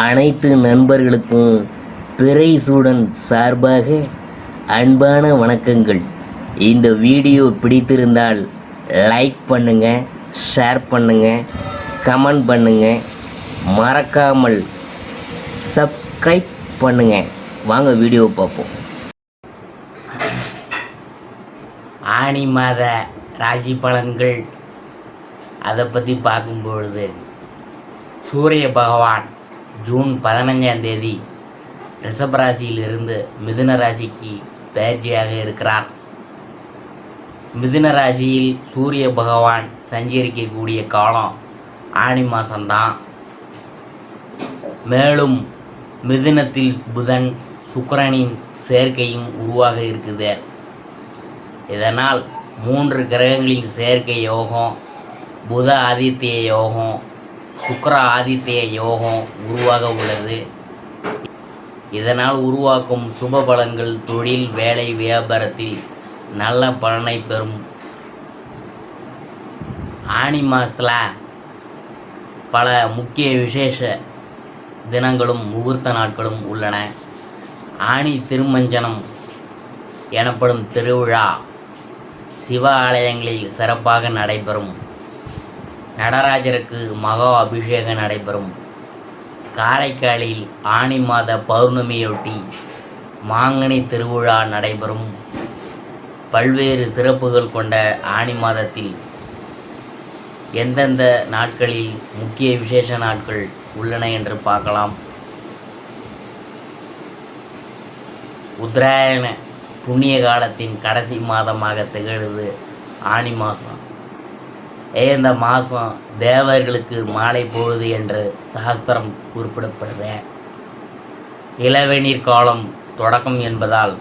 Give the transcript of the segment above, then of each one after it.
அனைத்து நண்பர்களுக்கும் பிறைசூடன் சார்பாக அன்பான வணக்கங்கள். இந்த வீடியோ பிடித்திருந்தால் லைக் பண்ணுங்கள், ஷேர் பண்ணுங்கள், கமெண்ட் பண்ணுங்கள், மறக்காமல் சப்ஸ்கிரைப் பண்ணுங்கள். வாங்க வீடியோ பார்ப்போம். ஆனி மாத ராசி பலன்கள் அதை பற்றி பார்க்கும்பொழுது, சூரிய பகவான் ஜூன் 15 ரிஷபராசியிலிருந்து மிதுன ராசிக்கு பயிற்சியாக இருக்கிறார். மிதுன ராசியில் சூரிய பகவான் சஞ்சரிக்கக்கூடிய காலம் ஆனி மாதம்தான். மேலும் மிதுனத்தில் புதன் சுக்கிரனின் சேர்க்கையும் உருவாக இருக்குது. இதனால் 3 கிரகங்களின் சேர்க்கை யோகம், புத ஆதித்ய யோகம், சுக்கிர ஆதித்ய யோகம் உருவாக உள்ளது. இதனால் உருவாக்கும் சுப பலன்கள் தொழில், வேலை, வியாபாரத்தில் நல்ல பலனை பெறும். ஆனி மாதத்தில் பல முக்கிய விசேஷ தினங்களும் முகூர்த்த நாட்களும் உள்ளன. ஆனி திருமஞ்சனம் எனப்படும் திருவிழா சிவ ஆலயங்களில் சிறப்பாக நடைபெறும். நடராஜருக்கு மகா அபிஷேகம் நடைபெறும். காரைக்காலில் ஆனி மாத பௌர்ணமியொட்டி மாங்கனி திருவிழா நடைபெறும். பல்வேறு சிறப்புகள் கொண்ட ஆனி மாதத்தில் எந்தெந்த நாட்களில் முக்கிய விசேஷ நாட்கள் உள்ளன என்று பார்க்கலாம். உத்தராயண புண்ணிய காலத்தின் கடைசி மாதமாக திகழ்வது ஆனி மாதம். இந்த மாதம் தேவர்களுக்கு மாலை பொழுது என்று சாஸ்திரம் குறிப்பிடப்படுது. இளவேநீர் காலம் தொடக்கம் என்பதால்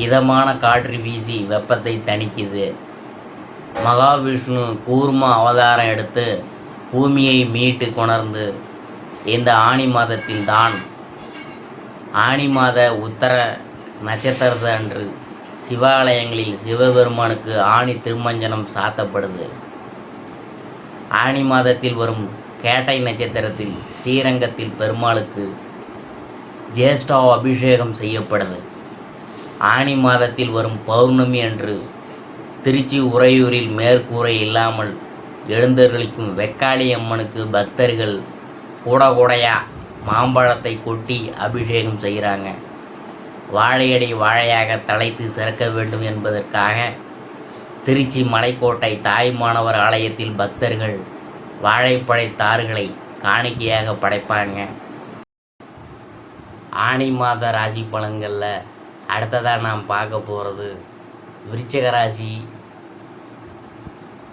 இதமான காற்று வீசி வெப்பத்தை தணிக்குது. மகாவிஷ்ணு கூர்ம அவதாரம் எடுத்து பூமியை மீட்டு கொணர்ந்து இந்த ஆனி மாதத்தில் தான் ஆனி மாத உத்தர நட்சத்திரத்து அன்று சிவாலயங்களில் சிவபெருமானுக்கு ஆனி திருமஞ்சனம் சாத்தப்படுது. ஆனி மாதத்தில் வரும் கேட்டை நட்சத்திரத்தில் ஸ்ரீரங்கத்தில் பெருமாளுக்கு ஜேஷ்டா அபிஷேகம் செய்யப்படுது. ஆனி மாதத்தில் வரும் பௌர்ணமி அன்று திருச்சி உறையூரில் மேற்கூரை இல்லாமல் எழுந்தருளிக்கும் வெக்காளி அம்மனுக்கு பக்தர்கள் கூடையா மாம்பழத்தை கொட்டி அபிஷேகம் செய்கிறாங்க. வாழையடி வாழையாக தலைத்து சிறக்க வேண்டும் என்பதற்காக திருச்சி மலைக்கோட்டை தாய்மானவர் ஆலயத்தில் பக்தர்கள் வாழைப்பழை தார்களை காணிக்கையாக படைப்பாங்க. ஆனி மாத ராசி பலன்களில் அடுத்ததாக நாம் பார்க்க போகிறது விருச்சிக ராசி.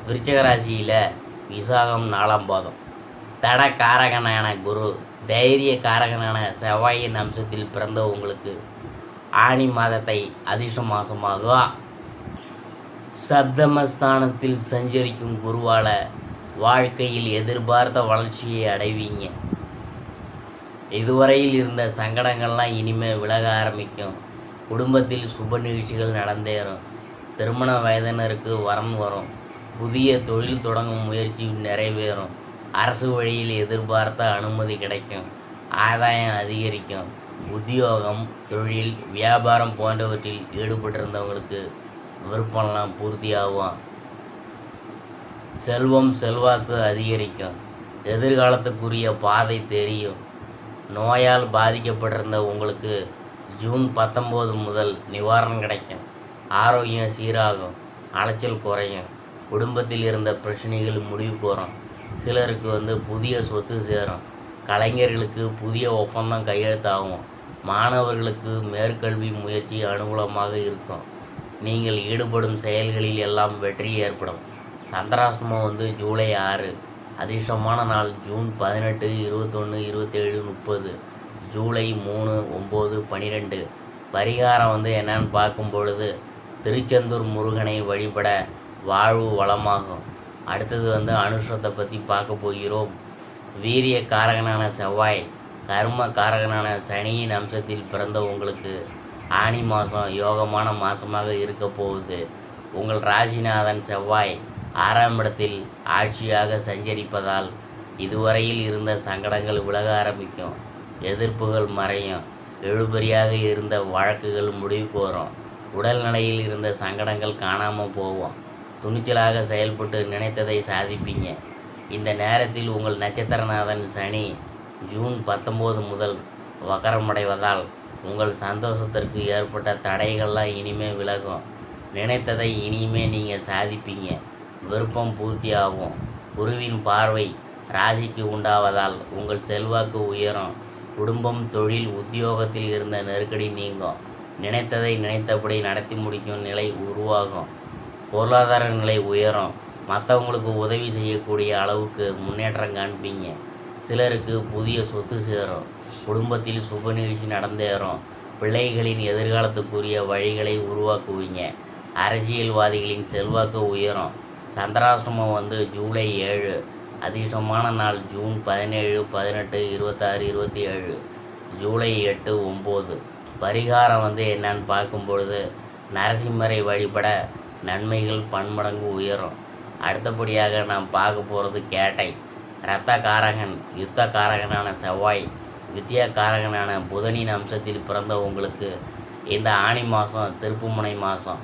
விருச்சிக ராசியில் விசாகம் 4ஆம் பாதம். தட காரகனான குரு, தைரிய காரகனான செவ்வாயின் அம்சத்தில் பிறந்தவங்களுக்கு ஆனி மாதத்தை அதிர்ஷ்ட மாதமாக சப்தமஸ்தானத்தில் சஞ்சரிக்கும் குருவால் வாழ்க்கையில் எதிர்பார்த்த வளர்ச்சியை அடைவீங்க. இதுவரையில் இருந்த சங்கடங்கள்லாம் இனிமேல் விலக ஆரம்பிக்கும். குடும்பத்தில் சுப நிகழ்ச்சிகள் நடந்தேறும். திருமண வயதினருக்கு வரன் வரும். புதிய தொழில் தொடங்கும் முயற்சி நிறைவேறும். அரசு வழியில் எதிர்பார்த்த அனுமதி கிடைக்கும். ஆதாயம் அதிகரிக்கும். உத்தியோகம், தொழில், வியாபாரம் போன்றவற்றில் ஈடுபட்டிருந்தவங்களுக்கு விருப்பம்லாம் பூர்த்தியாகும். செல்வம் செல்வாக்கு அதிகரிக்கும். எதிர்காலத்துக்குரிய பாதை தெரியும். நோயால் பாதிக்கப்பட்டிருந்த உங்களுக்கு ஜூன் 19 முதல் நிவாரணம் கிடைக்கும். ஆரோக்கியம் சீராகும். அலைச்சல் குறையும். குடும்பத்தில் இருந்த பிரச்சனைகள் முடிவுக்கு வரும். சிலருக்கு புதிய சொத்து சேரும். கலைஞர்களுக்கு புதிய ஒப்பந்தம் கையெழுத்தாகும். மாணவர்களுக்கு மேற்கல்வி முயற்சி அனுகூலமாக இருக்கும். நீங்கள் ஈடுபடும் செயல்களில் எல்லாம் வெற்றி ஏற்படும். சந்திராஷ்டமம் ஜூலை 6. அதிர்ஷ்டமான நாள் ஜூன் 18, 21, 27, 30. ஜூலை 3, 9, 12. பரிகாரம் என்னன்னு பார்க்கும் பொழுது, திருச்செந்தூர் முருகனை வழிபட வாழ்வு வளமாகும். அடுத்தது அனுஷத்தை பற்றி பார்க்க போகிறோம். வீரிய காரகனான செவ்வாய், கர்ம காரகனான சனியின் அம்சத்தில் பிறந்த உங்களுக்கு ஆனி மாதம் யோகமான மாதமாக இருக்க போகுது. உங்கள் ராசிநாதன் செவ்வாய் 6ஆம் இடத்தில் ஆட்சியாக சஞ்சரிப்பதால் இதுவரையில் இருந்த சங்கடங்கள் விலக ஆரம்பிக்கும். எதிர்ப்புகள் மறையும். இழுபறியாக இருந்த வழக்குகள் முடிவுக்கு வரும். உடல்நிலையில் இருந்த சங்கடங்கள் காணாமல் போகும். துணிச்சலாக செயல்பட்டு நினைத்ததை சாதிப்பீங்க. இந்த நேரத்தில் உங்கள் நட்சத்திரநாதன் சனி ஜூன் 19 முதல் வக்கரமடைவதால் உங்கள் சந்தோஷத்திற்கு ஏற்பட்ட தடைகள்லாம் இனிமேல் விலகும். நினைத்ததை இனிமே நீங்கள் சாதிப்பீங்க. விருப்பம் பூர்த்தி ஆகும். குருவின் பார்வை ராசிக்கு உண்டாவதால் உங்கள் செல்வாக்கு உயரும். குடும்பம், தொழில், உத்தியோகத்தில் இருந்த நெருக்கடி நீங்கும். நினைத்ததை நினைத்தபடி நடத்தி முடிக்கும் நிலை உருவாகும். பொருளாதார நிலை உயரும். மற்றவங்களுக்கு உதவி செய்யக்கூடிய அளவுக்கு முன்னேற்றம் காண்பீங்க. சிலருக்கு புதிய சொத்து சேரும். குடும்பத்தில் சுப நிகழ்ச்சி நடந்தேறும். பிள்ளைகளின் எதிர்காலத்துக்குரிய வழிகளை உருவாக்குவீங்க. அரசியல்வாதிகளின் செல்வாக்கு உயரும். சந்திராஷ்டமம் ஜூலை 7. அதிர்ஷ்டமான நாள் ஜூன் 17, 18, 26, 27. ஜூலை 8, 9. பரிகாரம் என்னன்னு பார்க்கும் பொழுது நரசிம்மரை வழிபட நன்மைகள் பன்மடங்கு உயரும். அடுத்தபடியாக நாம் பார்க்க போகிறது கேட்டை. இரத்த காரகன், யுத்த காரகனான செவ்வாய், வித்யா காரகனான புதனின் அம்சத்தில் பிறந்த உங்களுக்கு இந்த ஆனி மாதம் திருப்புமுனை மாதம்.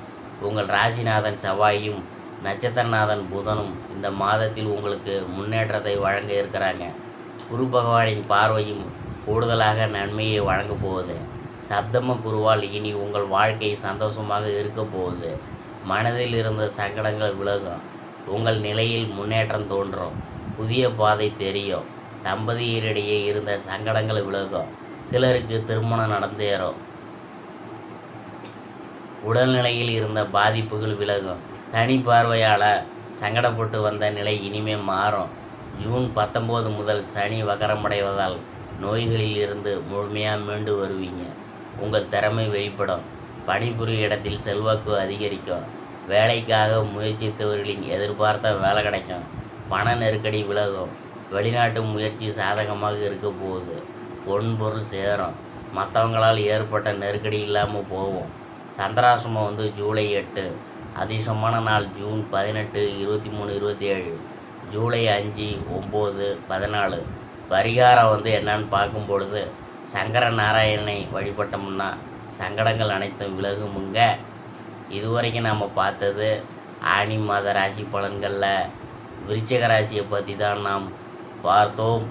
உங்கள் ராசிநாதன் செவ்வாயும் நட்சத்திரநாதன் புதனும் இந்த மாதத்தில் உங்களுக்கு முன்னேற்றத்தை வழங்க இருக்கிறாங்க. குரு பகவானின் பார்வையும் கூடுதலாக நன்மையை வழங்க போகுது. சப்தம குருவால் இனி உங்கள் வாழ்க்கை சந்தோஷமாக இருக்க போகுது. மனதில் இருந்த சங்கடங்கள் விலகும். உங்கள் நிலையில் முன்னேற்றம் தோன்றும். புதிய பாதை தெரியும். தம்பதியரிடையே இருந்த சங்கடங்கள் விலகும். சிலருக்கு திருமணம் நடந்தேறும். உடல்நிலையில் இருந்த பாதிப்புகள் விலகும். தனி பார்வையால் சங்கடப்பட்டு வந்த நிலை இனிமே மாறும். ஜூன் 19 முதல் சனி வக்கரமடைவதால் நோய்களில் இருந்து முழுமையாக மீண்டு வருவீங்க. உங்கள் திறமை வெளிப்படும். பணிபுரிய இடத்தில் செல்வாக்கு அதிகரிக்கும். வேலைக்காக முயற்சித்தவர்களின் எதிர்பார்த்த வேலை கிடைக்கும். பண நெருக்கடி விலகும். வெளிநாட்டு முயற்சி சாதகமாக இருக்க போகுது. பொன்பொருள் சேரும். மற்றவங்களால் ஏற்பட்ட நெருக்கடி இல்லாமல் போகும். சந்திராசிரமம் ஜூலை 8. அதிர்ஷ்டமான நாள் ஜூன் 18, 23, 27. ஜூலை 5, 9, 14. பரிகாரம் என்னன்னு பார்க்கும் பொழுது சங்கர நாராயணனை வழிபட்டோம்னா சங்கடங்கள் அனைத்தும் விலகுமுங்க. இதுவரைக்கும் நாம் பார்த்தது ஆனி மாத ராசி பலன்களில் விருச்சிக ராசியை பற்றி தான் நாம் பார்த்தோம்.